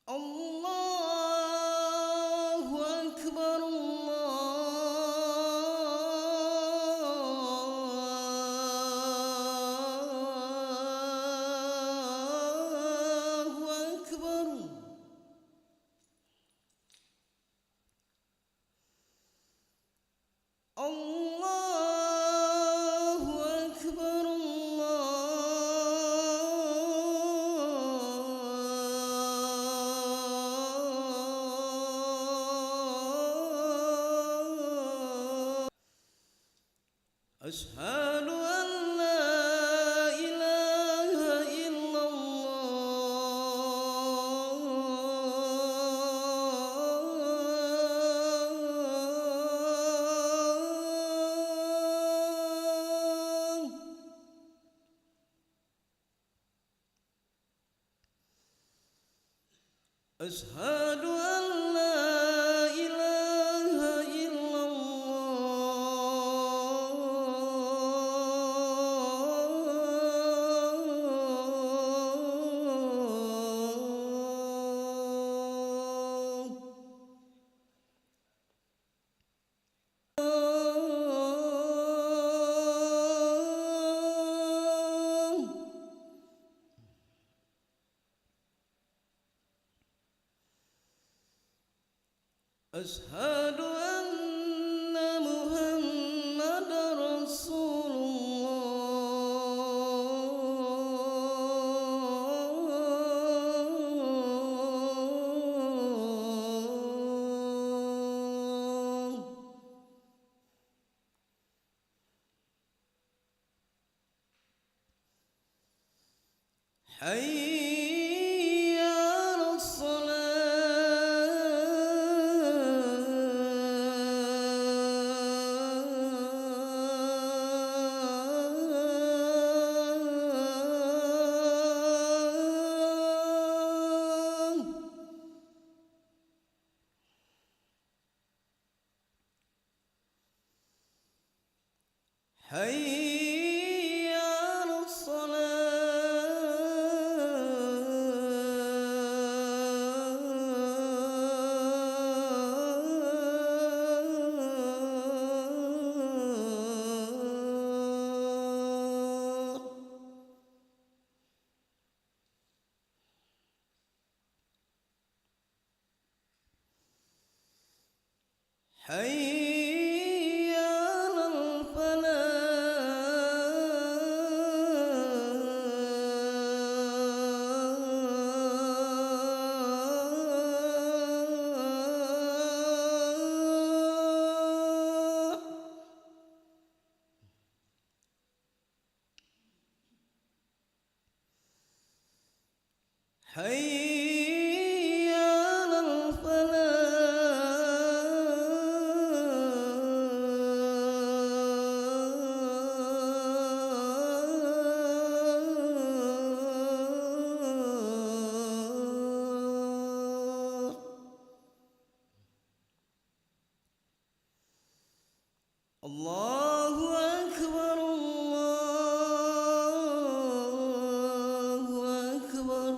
الله أكبر الله أكبر الله أكبر أشهد أن لا إله إلا الله أشهد أن لا إله إلا أشهد أن محمد رسول الله حي على حي على الصلاة حي على الفلاح حي على الفلاح الله أكبر الله أكبر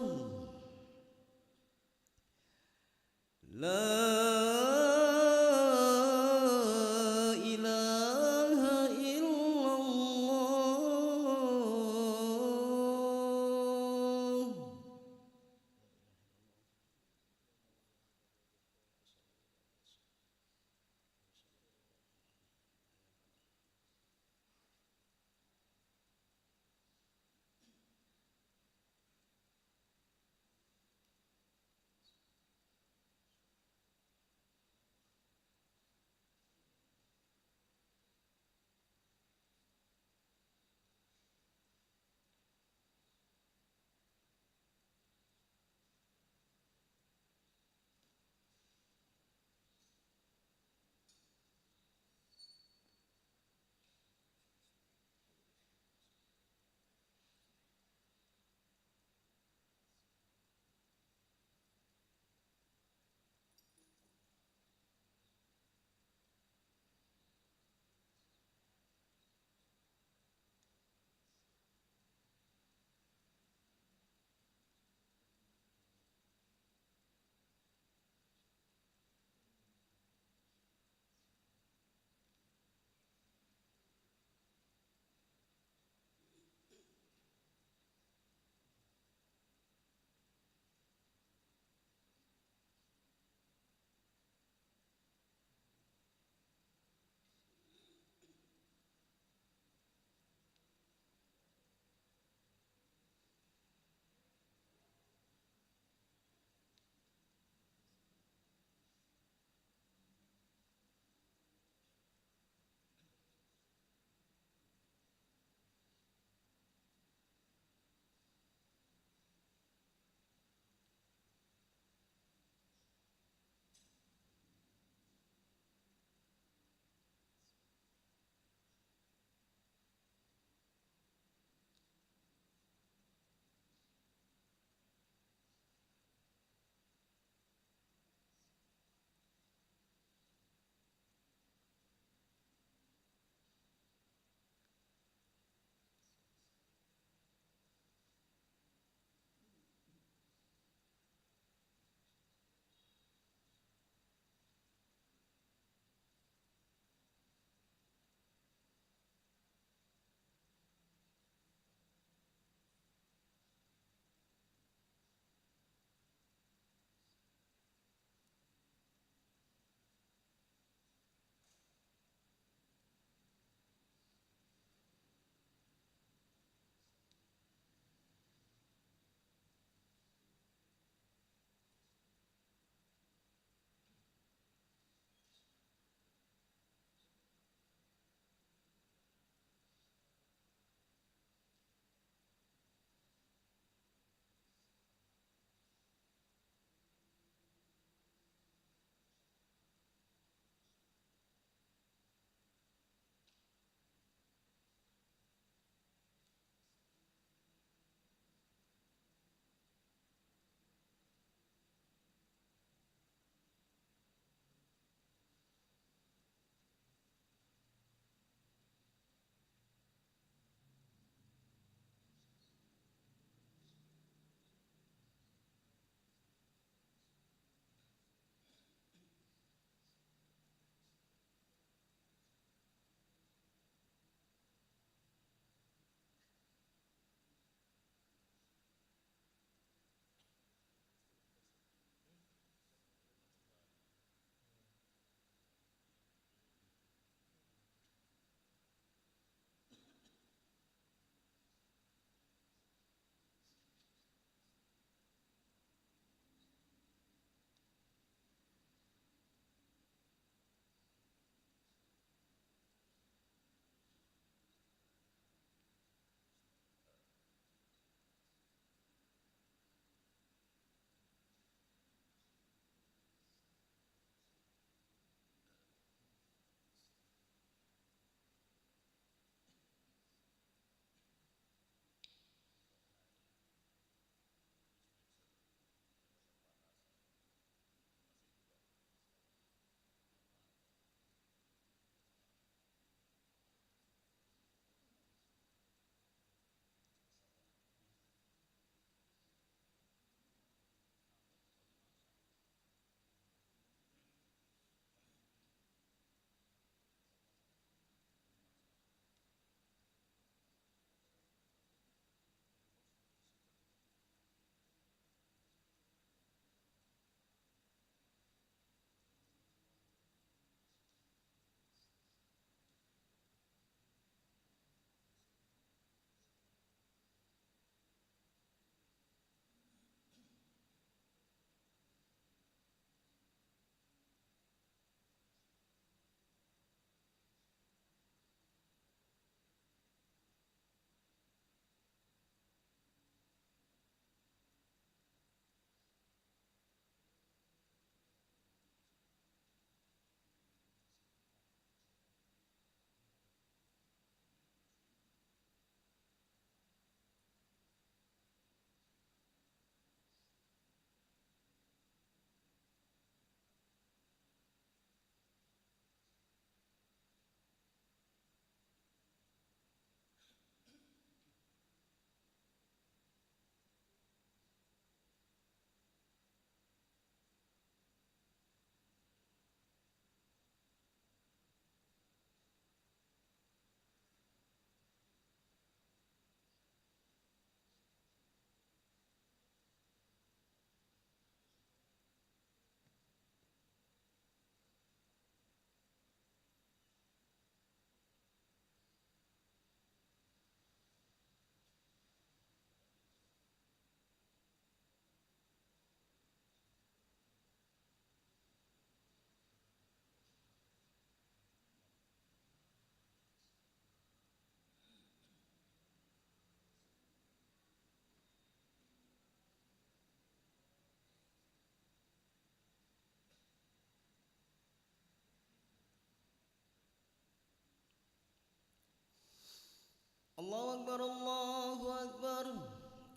الله أكبر الله أكبر.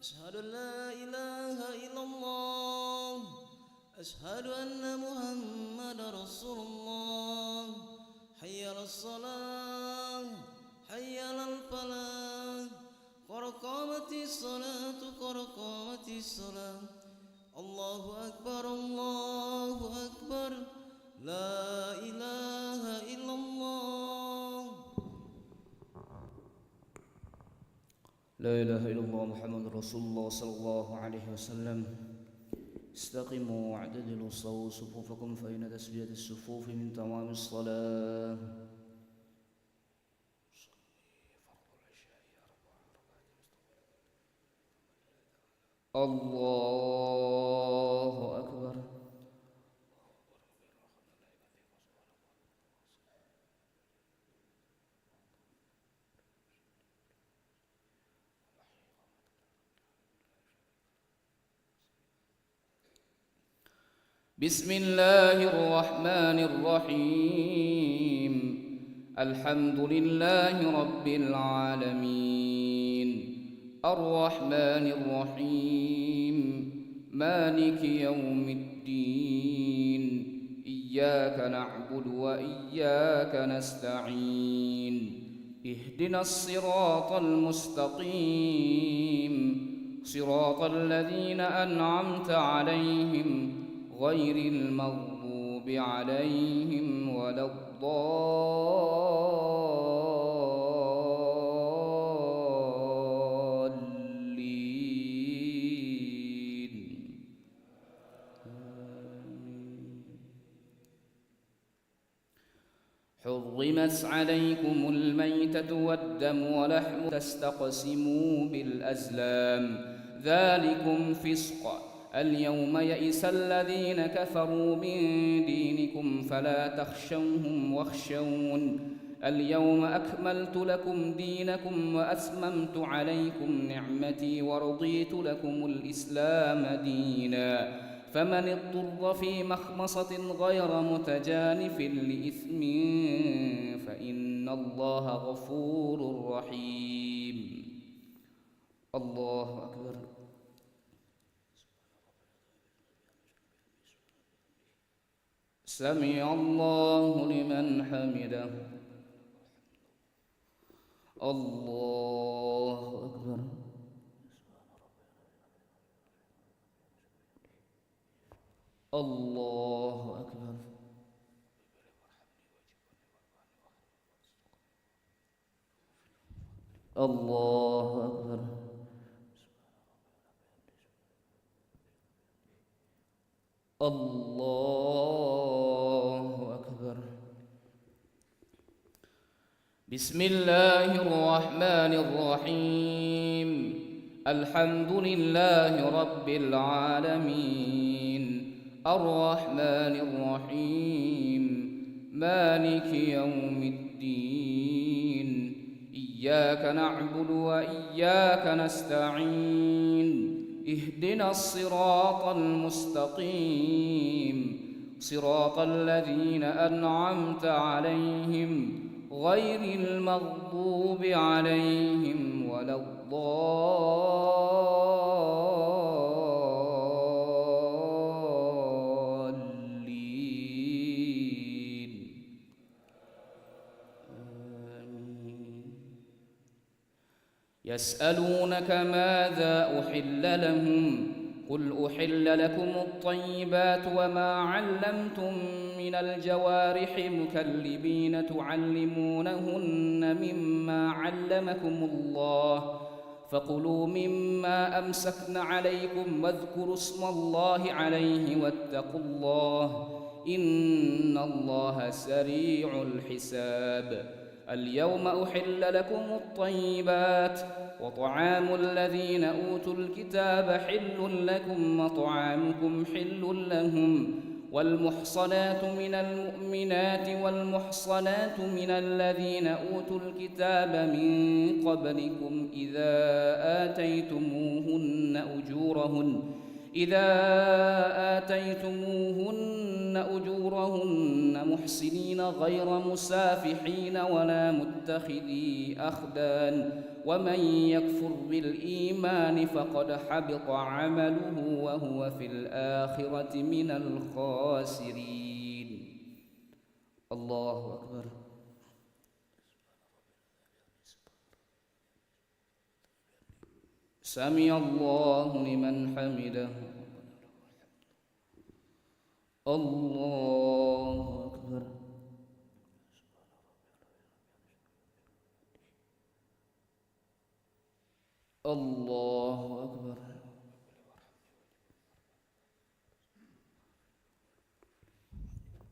أشهد أن لا إله إلا الله. أشهد أن محمد رسول الله. حي على الصلاة حي على الفلاح. قد قامت الصلاة قد قامت الصلاة. الله أكبر الله أكبر. لا إله إلا الله. لا إله إلا الله محمد رسول الله صلى الله عليه وسلم. استقيموا واعتدلوا صووا صفوفكم فإن تسوية الصفوف من تمام الصلاة. الله أكبر. بسم الله الرحمن الرحيم. الحمد لله رب العالمين الرحمن الرحيم مالك يوم الدين إياك نعبد وإياك نستعين اهدنا الصراط المستقيم صراط الذين أنعمت عليهم غير المغضوب عليهم ولا الضالين. حرمت عليكم الميتة والدم ولحم تستقسموا بالأزلام ذلكم فسق. اليوم يئس الذين كفروا من دينكم فلا تخشوهم واخشون. اليوم أكملت لكم دينكم وأتممت عليكم نعمتي ورضيت لكم الإسلام دينا. فمن اضطر في مخمصة غير متجانف لإثم فإن الله غفور رحيم. الله أكبر. سمع الله لمن حمده. الله أكبر. الله أكبر. الله أكبر. الله أكبر. بسم الله الرحمن الرحيم. الحمد لله رب العالمين الرحمن الرحيم مالك يوم الدين إياك نعبد وإياك نستعين اهدنا الصراط المستقيم صراط الذين أنعمت عليهم غير المغضوب عليهم ولا الضالين. آمين. يسألونك ماذا أحل لهم قل أحل لكم الطيبات وما علمتم من الجوارح مكلبين تعلمونهن مما علمكم الله فكلوا مما أمسكن عليكم واذكروا اسم الله عليه واتقوا الله إن الله سريع الحساب. اليوم أحل لكم الطيبات وطعام الذين أوتوا الكتاب حل لكم وطعامكم حل لهم والمحصنات من المؤمنات والمحصنات من الذين أوتوا الكتاب من قبلكم إذا إذا آتيتموهن أجورهن محسنين غير مسافحين ولا متخذي أخدان ومن يكفر بالإيمان فقد حبط عمله وهو في الآخرة من الخاسرين. الله أكبر. سمع الله لمن حمده. الله أكبر. الله أكبر.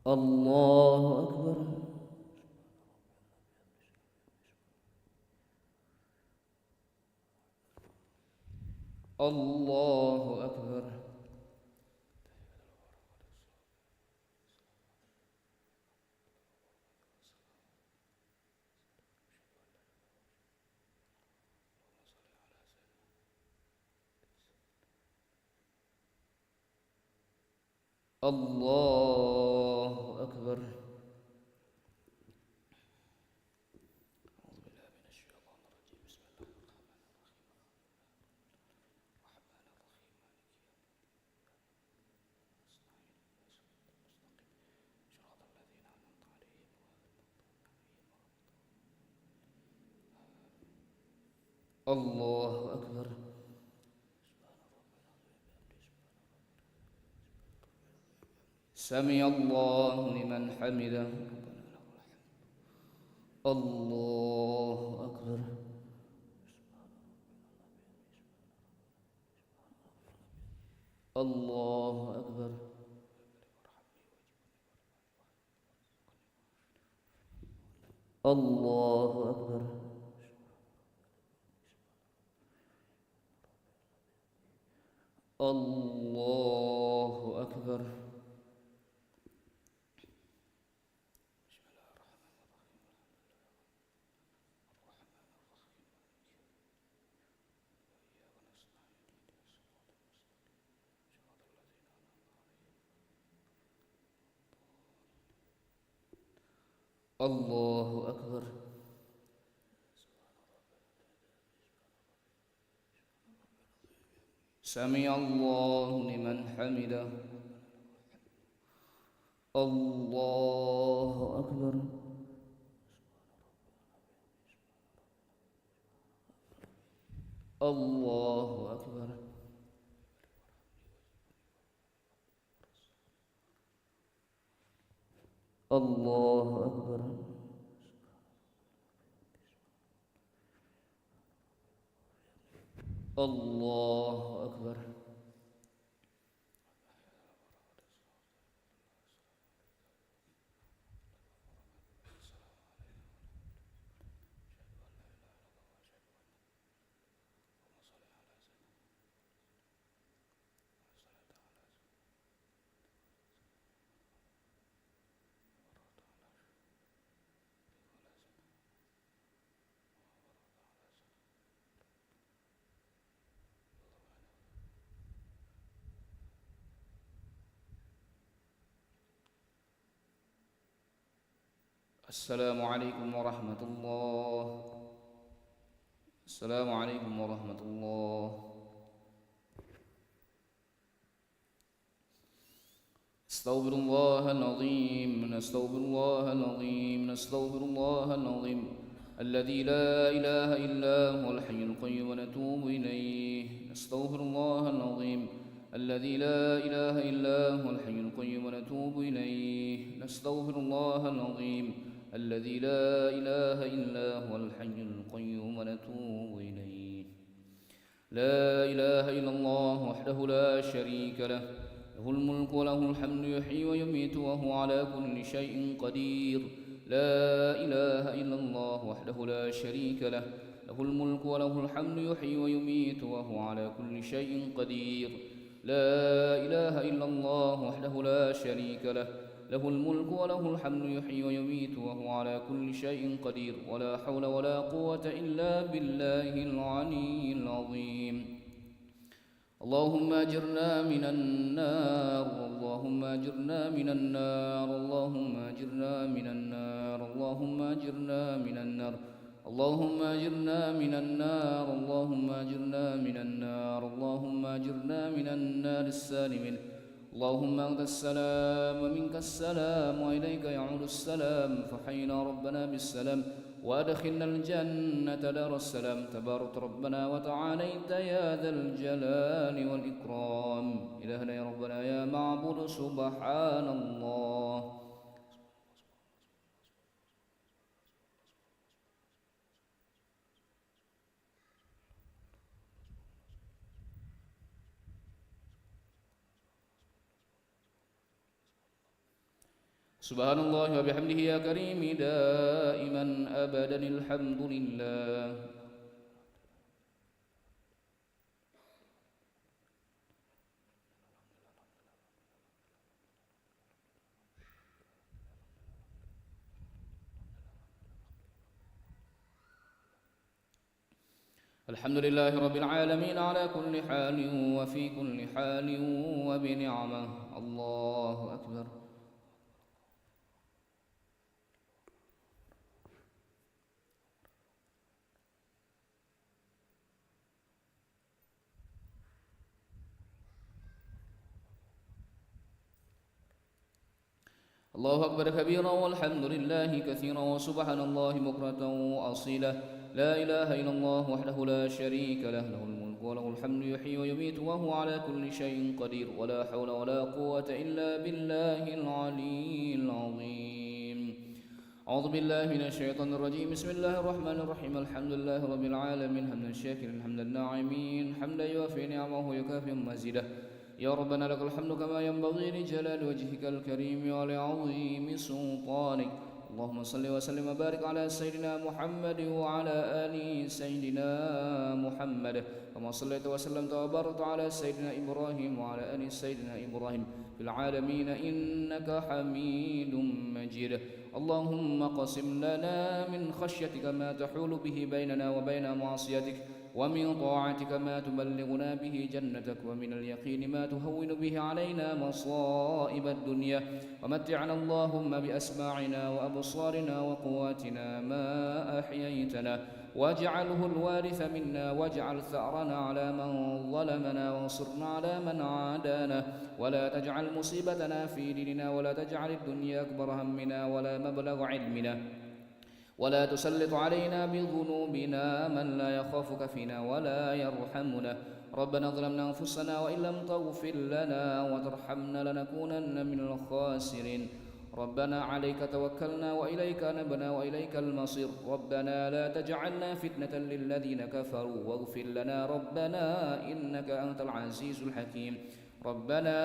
الله أكبر. الله أكبر. الله أكبر. الله أكبر. سمع الله لمن حمده. الله أكبر. الله أكبر. الله أكبر. الله أكبر. الله أكبر. سمع الله لمن حمده. الله أكبر. الله أكبر. الله أكبر. الله أكبر. السلام عليكم ورحمة الله. السلام عليكم ورحمة الله. استغفر الله العظيم. نستغفر الله العظيم. نستغفر الله العظيم الذي لا إله إلا هو الحي القيوم ونتوب إليه. نستغفر الله العظيم الذي لا إله إلا هو الحي القيوم ونتوب إليه. نستغفر الله العظيم الذي لا إله إلا هو الحي القيوم ونتوب إليه. لا إله إلا الله وحده لا شريك له، له الملك وله الحمد يحيي ويميت وهو على كل شيء قدير. لا إله إلا الله وحده لا شريك له، له الملك وله الحمد يحيي ويميت وهو على كل شيء قدير. لا إله إلا الله وحده لا شريك له، له الملك وله الحمد يحيي ويميت وهو على كل شيء قدير. ولا حول ولا قوة إلا بالله العلي العظيم. اللهم أجرنا من النار، اللهم أجرنا من النار، اللهم أجرنا من النار، اللهم أجرنا من النار، اللهم أجرنا من النار، اللهم أجرنا من النار، اللهم أجرنا من النار السالمين. اللهم أنت السلام ومنك السلام وإليك يعود السلام، فحينا ربنا بالسلام وأدخلنا الجنة دار السلام. تبارك ربنا وتعاليت يا ذا الجلال والإكرام. إلهنا يا ربنا يا معبود سبحان الله. سبحان الله وبحمده يا كريم دائما أبدا الحمد لله. الحمد لله رب العالمين على كل حال وفي كل حال وبنعمة. الله أكبر. الله أكبر كبيرا والحمد لله كثيرا وسبحان الله بكرة وأصيلا. لا إله إلا الله وحده لا شريك له، له الملك وله الحمد يحيي ويميت وهو على كل شيء قدير. ولا حول ولا قوة إلا بالله العلي العظيم. أعوذ بالله من الشيطان الرجيم. بسم الله الرحمن الرحيم. الحمد لله رب العالمين حمدا الشاكرين حمدا الناعمين حمدا يوافي نعمه ويكافئ مزيده. يا ربنا لك الحمد كما ينبغي لجلال وجهك الكريم ولعظيم سلطانك. اللهم صل وسلم وبارك على سيدنا محمد وعلى آل سيدنا محمد كما صليت وسلمت وباركت على سيدنا إبراهيم وعلى آل سيدنا إبراهيم في العالمين إنك حميد مجيد. اللهم قسم لنا من خشيتك ما تحول به بيننا وبين معصيتك، ومن طاعتك ما تبلغنا به جنتك، ومن اليقين ما تهون به علينا مصائب الدنيا. ومتعنا اللهم بأسماعنا وأبصارنا وقواتنا ما أحييتنا، واجعله الوارث منا، واجعل ثأرنا على من ظلمنا، وانصرنا على من عادانا، ولا تجعل مصيبتنا في ديننا، ولا تجعل الدنيا أكبر همنا ولا مبلغ علمنا، ولا تسلط علينا بذنوبنا من لا يخافك فينا ولا يرحمنا. ربنا ظلمنا أنفسنا وإن لم تغفر لنا وترحمنا لنكونن من الخاسرين. ربنا عليك توكلنا وإليك نبنا وإليك المصير. ربنا لا تجعلنا فتنة للذين كفروا واغفر لنا ربنا إنك أنت العزيز الحكيم. ربنا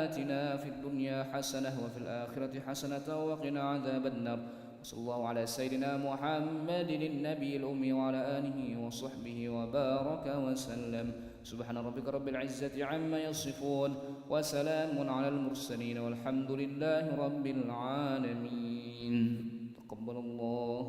آتنا في الدنيا حسنة وفي الآخرة حسنة وقنا عذاب النار. صلى الله على سيدنا محمد النبي الأمي وعلى آله وصحبه وبارك وسلم. سبحان ربك رب العزة عما يصفون وسلام على المرسلين والحمد لله رب العالمين. تقبل الله